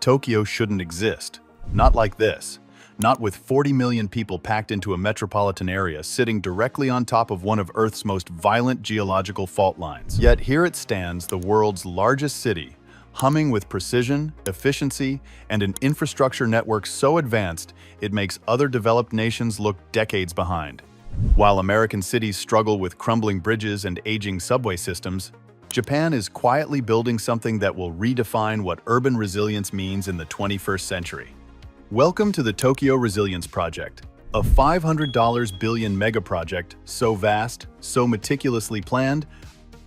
Tokyo shouldn't exist. Not like this. Not with 40 million people packed into a metropolitan area sitting directly on top of one of Earth's most violent geological fault lines. Yet here it stands, the world's largest city, humming with precision, efficiency, and an infrastructure network so advanced it makes other developed nations look decades behind. While American cities struggle with crumbling bridges and aging subway systems, Japan is quietly building something that will redefine what urban resilience means in the 21st century. Welcome to the Tokyo Resilience Project, a $500 billion megaproject so vast, so meticulously planned,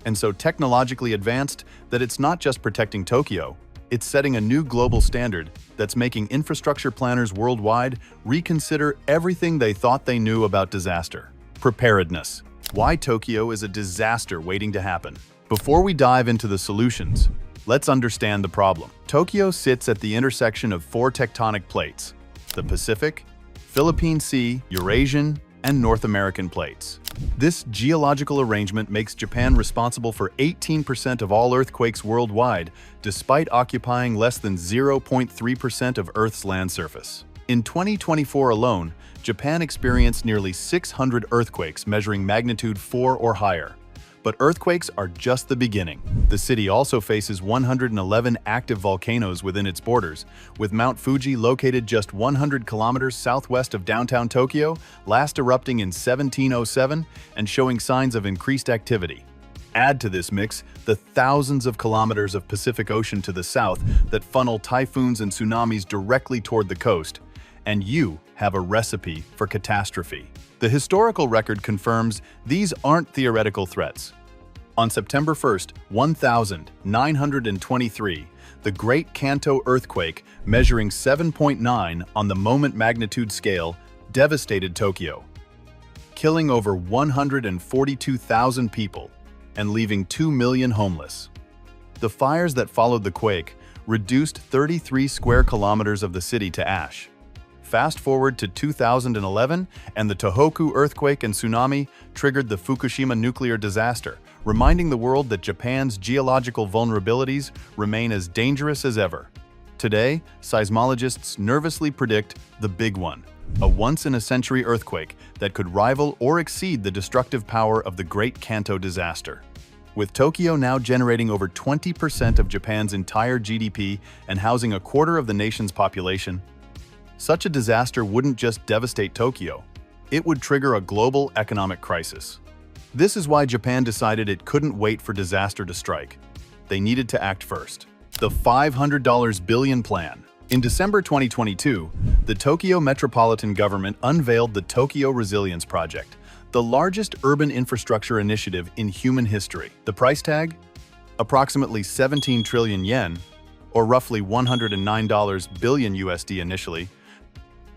and so technologically advanced that it's not just protecting Tokyo, it's setting a new global standard that's making infrastructure planners worldwide reconsider everything they thought they knew about disaster. Preparedness. Why Tokyo is a disaster waiting to happen. Before we dive into the solutions, let's understand the problem. Tokyo sits at the intersection of four tectonic plates: the Pacific, Philippine Sea, Eurasian, and North American plates. This geological arrangement makes Japan responsible for 18% of all earthquakes worldwide, despite occupying less than 0.3% of Earth's land surface. In 2024 alone, Japan experienced nearly 600 earthquakes measuring magnitude 4 or higher. But earthquakes are just the beginning. The city also faces 111 active volcanoes within its borders, with Mount Fuji located just 100 kilometers southwest of downtown Tokyo, last erupting in 1707 and showing signs of increased activity. Add to this mix the thousands of kilometers of Pacific Ocean to the south that funnel typhoons and tsunamis directly toward the coast, and you have a recipe for catastrophe. The historical record confirms these aren't theoretical threats. On September 1st, 1923, the Great Kanto earthquake, measuring 7.9 on the moment magnitude scale, devastated Tokyo, killing over 142,000 people and leaving 2 million homeless. The fires that followed the quake reduced 33 square kilometers of the city to ash. Fast forward to 2011, and the Tohoku earthquake and tsunami triggered the Fukushima nuclear disaster, reminding the world that Japan's geological vulnerabilities remain as dangerous as ever. Today, seismologists nervously predict the big one, a once-in-a-century earthquake that could rival or exceed the destructive power of the Great Kanto disaster. With Tokyo now generating over 20% of Japan's entire GDP and housing a quarter of the nation's population, such a disaster wouldn't just devastate Tokyo, it would trigger a global economic crisis. This is why Japan decided it couldn't wait for disaster to strike. They needed to act first. The $500 billion plan. In December 2022, the Tokyo Metropolitan Government unveiled the Tokyo Resilience Project, the largest urban infrastructure initiative in human history. The price tag? Approximately 17 trillion yen, or roughly $109 billion USD initially,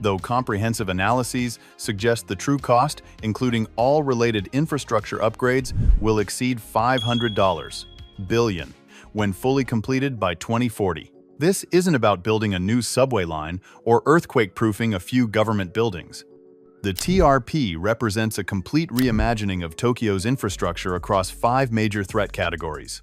though comprehensive analyses suggest the true cost, including all related infrastructure upgrades, will exceed $500 billion when fully completed by 2040. This isn't about building a new subway line or earthquake-proofing a few government buildings. The TRP represents a complete reimagining of Tokyo's infrastructure across 5 major threat categories: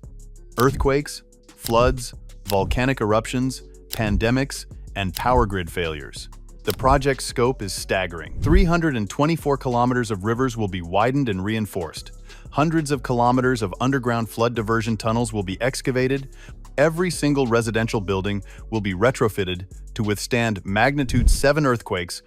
earthquakes, floods, volcanic eruptions, pandemics, and power grid failures. The project's scope is staggering. 324 kilometers of rivers will be widened and reinforced. Hundreds of kilometers of underground flood diversion tunnels will be excavated. Every single residential building will be retrofitted to withstand magnitude 7 earthquakes,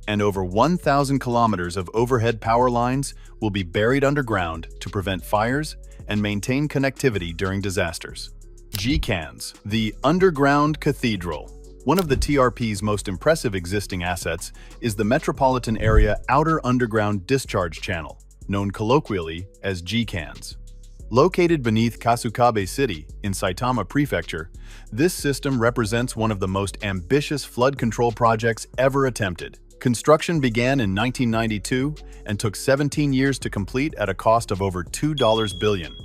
and over 1,000 kilometers of overhead power lines will be buried underground to prevent fires and maintain connectivity during disasters. GCANs, the Underground Cathedral. One of the TRP's most impressive existing assets is the Metropolitan Area Outer Underground Discharge Channel, known colloquially as GCANs. Located beneath Kasukabe City in Saitama Prefecture, this system represents one of the most ambitious flood control projects ever attempted. Construction began in 1992 and took 17 years to complete at a cost of over $2 billion.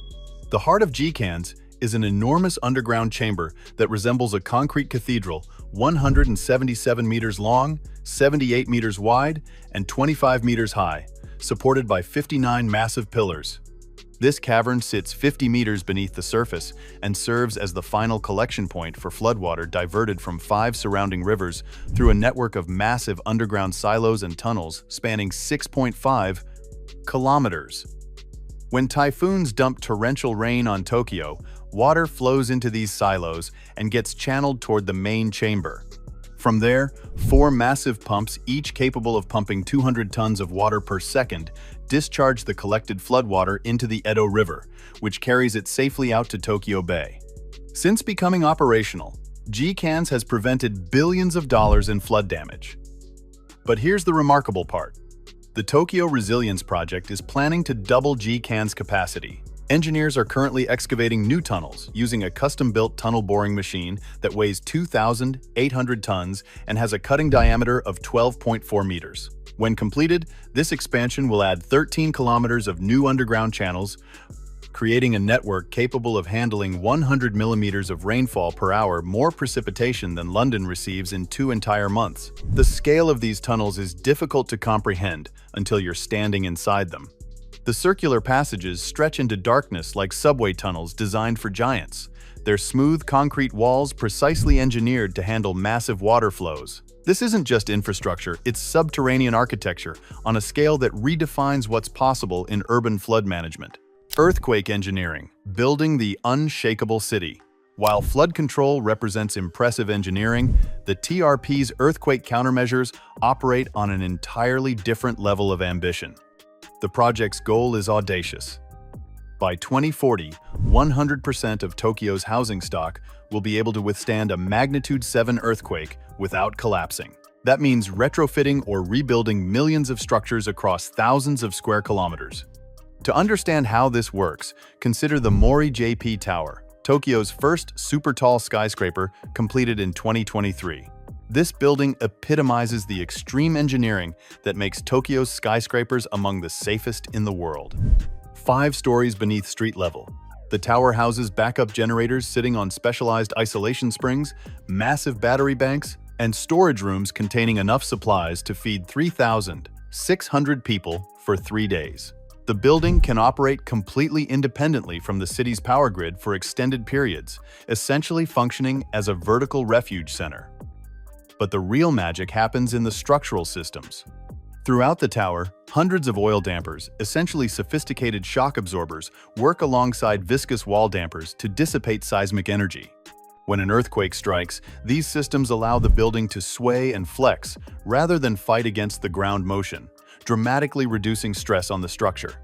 The heart of GCANs is an enormous underground chamber that resembles a concrete cathedral, 177 meters long, 78 meters wide, and 25 meters high, supported by 59 massive pillars. This cavern sits 50 meters beneath the surface and serves as the final collection point for floodwater diverted from 5 surrounding rivers through a network of massive underground silos and tunnels spanning 6.5 kilometers. When typhoons dump torrential rain on Tokyo, water flows into these silos and gets channeled toward the main chamber. From there, 4 massive pumps, each capable of pumping 200 tons of water per second, discharge the collected floodwater into the Edo River, which carries it safely out to Tokyo Bay. Since becoming operational, GCANS has prevented billions of dollars in flood damage. But here's the remarkable part. The Tokyo Resilience Project is planning to double GCANS capacity. Engineers are currently excavating new tunnels using a custom-built tunnel boring machine that weighs 2,800 tons and has a cutting diameter of 12.4 meters. When completed, this expansion will add 13 kilometers of new underground channels, creating a network capable of handling 100 millimeters of rainfall per hour, more precipitation than London receives in 2 entire months. The scale of these tunnels is difficult to comprehend until you're standing inside them. The circular passages stretch into darkness like subway tunnels designed for giants, their smooth concrete walls precisely engineered to handle massive water flows. This isn't just infrastructure, it's subterranean architecture on a scale that redefines what's possible in urban flood management. Earthquake engineering, building the unshakable city. While flood control represents impressive engineering, the TRP's earthquake countermeasures operate on an entirely different level of ambition. The project's goal is audacious. By 2040, 100% of Tokyo's housing stock will be able to withstand a magnitude 7 earthquake without collapsing. That means retrofitting or rebuilding millions of structures across thousands of square kilometers. To understand how this works, consider the Mori JP Tower, Tokyo's first super-tall skyscraper completed in 2023. This building epitomizes the extreme engineering that makes Tokyo's skyscrapers among the safest in the world. 5 stories beneath street level, the tower houses backup generators sitting on specialized isolation springs, massive battery banks, and storage rooms containing enough supplies to feed 3,600 people for 3 days. The building can operate completely independently from the city's power grid for extended periods, essentially functioning as a vertical refuge center. But the real magic happens in the structural systems. Throughout the tower, hundreds of oil dampers, essentially sophisticated shock absorbers, work alongside viscous wall dampers to dissipate seismic energy. When an earthquake strikes, these systems allow the building to sway and flex rather than fight against the ground motion, dramatically reducing stress on the structure.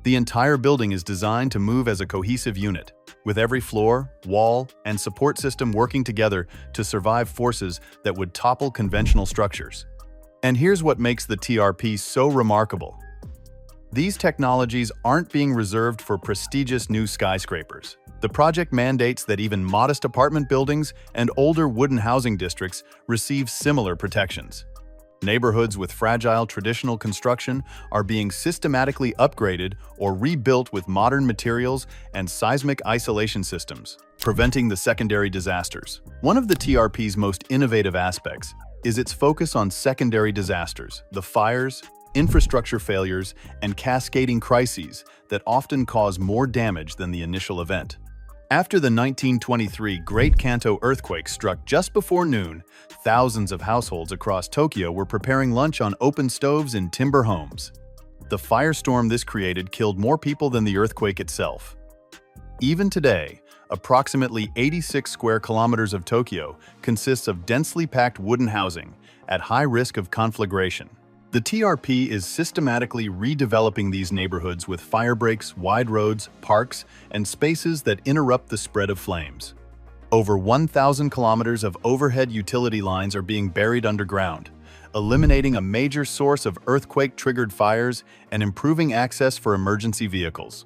The entire building is designed to move as a cohesive unit, with every floor, wall, and support system working together to survive forces that would topple conventional structures. And here's what makes the TRP so remarkable. These technologies aren't being reserved for prestigious new skyscrapers. The project mandates that even modest apartment buildings and older wooden housing districts receive similar protections. Neighborhoods with fragile traditional construction are being systematically upgraded or rebuilt with modern materials and seismic isolation systems, preventing the secondary disasters. One of the TRP's most innovative aspects is its focus on secondary disasters, the fires, infrastructure failures, and cascading crises that often cause more damage than the initial event. After the 1923 Great Kanto earthquake struck just before noon, thousands of households across Tokyo were preparing lunch on open stoves in timber homes. The firestorm this created killed more people than the earthquake itself. Even today, approximately 86 square kilometers of Tokyo consists of densely packed wooden housing at high risk of conflagration. The TRP is systematically redeveloping these neighborhoods with fire breaks, wide roads, parks, and spaces that interrupt the spread of flames. Over 1,000 kilometers of overhead utility lines are being buried underground, eliminating a major source of earthquake-triggered fires and improving access for emergency vehicles.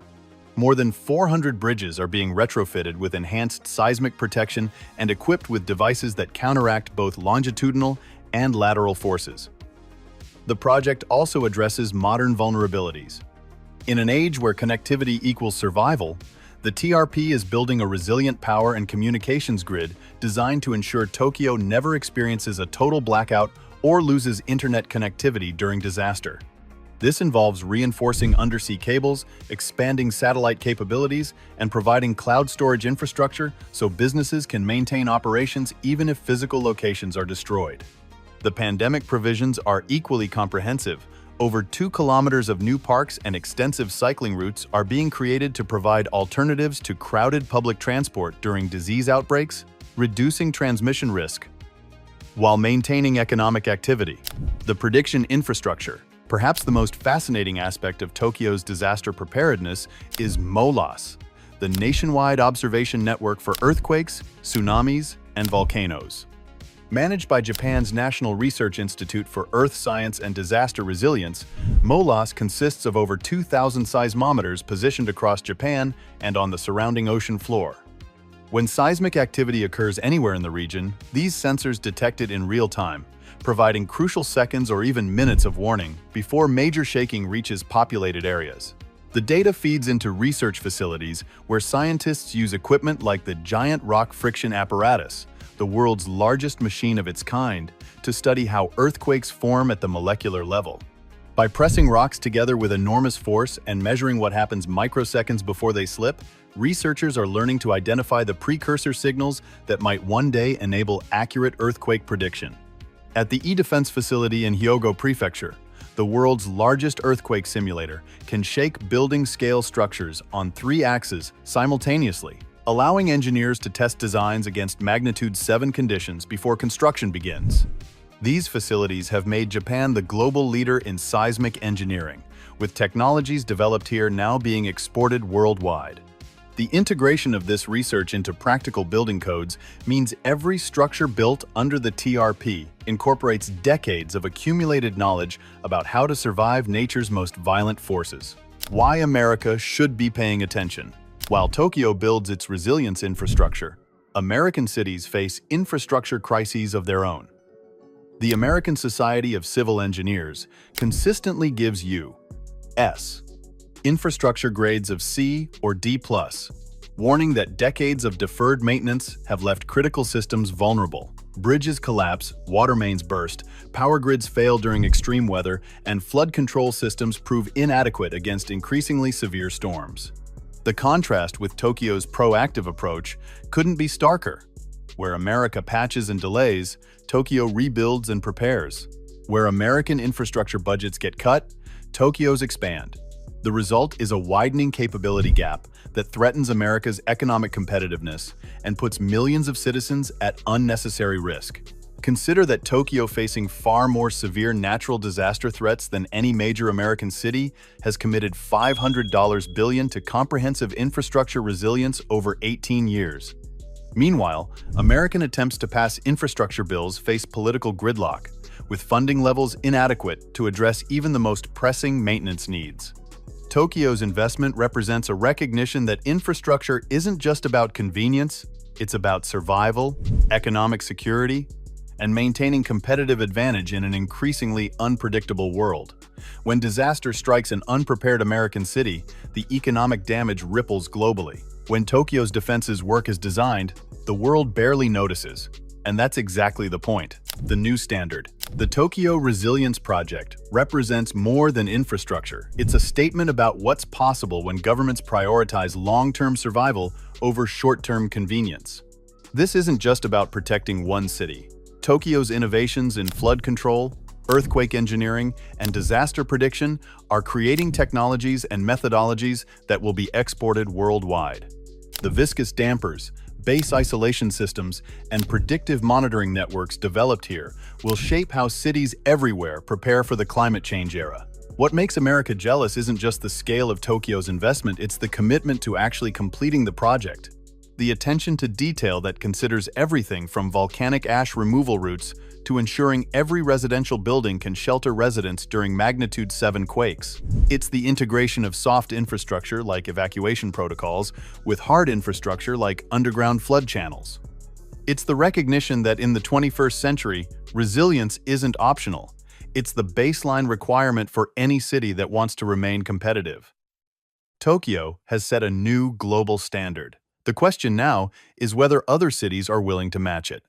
More than 400 bridges are being retrofitted with enhanced seismic protection and equipped with devices that counteract both longitudinal and lateral forces. The project also addresses modern vulnerabilities. In an age where connectivity equals survival, the TRP is building a resilient power and communications grid designed to ensure Tokyo never experiences a total blackout or loses internet connectivity during disaster. This involves reinforcing undersea cables, expanding satellite capabilities, and providing cloud storage infrastructure so businesses can maintain operations even if physical locations are destroyed. The pandemic provisions are equally comprehensive. Over 2 kilometers of new parks and extensive cycling routes are being created to provide alternatives to crowded public transport during disease outbreaks, reducing transmission risk, while maintaining economic activity. The prediction infrastructure. Perhaps the most fascinating aspect of Tokyo's disaster preparedness is MOLAS, the nationwide observation network for earthquakes, tsunamis, and volcanoes. Managed by Japan's National Research Institute for Earth Science and Disaster Resilience, MOLAS consists of over 2,000 seismometers positioned across Japan and on the surrounding ocean floor. When seismic activity occurs anywhere in the region, these sensors detect it in real time, providing crucial seconds or even minutes of warning before major shaking reaches populated areas. The data feeds into research facilities where scientists use equipment like the Giant Rock Friction Apparatus, the world's largest machine of its kind, to study how earthquakes form at the molecular level. By pressing rocks together with enormous force and measuring what happens microseconds before they slip, researchers are learning to identify the precursor signals that might one day enable accurate earthquake prediction. At the E-Defense facility in Hyogo Prefecture, the world's largest earthquake simulator can shake building-scale structures on 3 axes simultaneously, allowing engineers to test designs against magnitude 7 conditions before construction begins. These facilities have made Japan the global leader in seismic engineering, with technologies developed here now being exported worldwide. The integration of this research into practical building codes means every structure built under the TRP incorporates decades of accumulated knowledge about how to survive nature's most violent forces. Why America should be paying attention. While Tokyo builds its resilience infrastructure, American cities face infrastructure crises of their own. The American Society of Civil Engineers consistently gives you S. infrastructure grades of C or D+, warning that decades of deferred maintenance have left critical systems vulnerable. Bridges collapse, water mains burst, power grids fail during extreme weather, and flood control systems prove inadequate against increasingly severe storms. The contrast with Tokyo's proactive approach couldn't be starker. Where America patches and delays, Tokyo rebuilds and prepares. Where American infrastructure budgets get cut, Tokyo's expand. The result is a widening capability gap that threatens America's economic competitiveness and puts millions of citizens at unnecessary risk. Consider that Tokyo, facing far more severe natural disaster threats than any major American city, has committed $500 billion to comprehensive infrastructure resilience over 18 years. Meanwhile, American attempts to pass infrastructure bills face political gridlock, with funding levels inadequate to address even the most pressing maintenance needs. Tokyo's investment represents a recognition that infrastructure isn't just about convenience, it's about survival, economic security, and maintaining competitive advantage in an increasingly unpredictable world. When disaster strikes an unprepared American city, the economic damage ripples globally. When Tokyo's defenses work as designed, the world barely notices. And that's exactly the point. The new standard. The Tokyo Resilience Project represents more than infrastructure. It's a statement about what's possible when governments prioritize long-term survival over short-term convenience. This isn't just about protecting one city. Tokyo's innovations in flood control, earthquake engineering, and disaster prediction are creating technologies and methodologies that will be exported worldwide. The viscous dampers, base isolation systems, and predictive monitoring networks developed here will shape how cities everywhere prepare for the climate change era. What makes America jealous isn't just the scale of Tokyo's investment, it's the commitment to actually completing the project. The attention to detail that considers everything from volcanic ash removal routes to ensuring every residential building can shelter residents during magnitude 7 quakes. It's the integration of soft infrastructure like evacuation protocols with hard infrastructure like underground flood channels. It's the recognition that in the 21st century, resilience isn't optional. It's the baseline requirement for any city that wants to remain competitive. Tokyo has set a new global standard. The question now is whether other cities are willing to match it.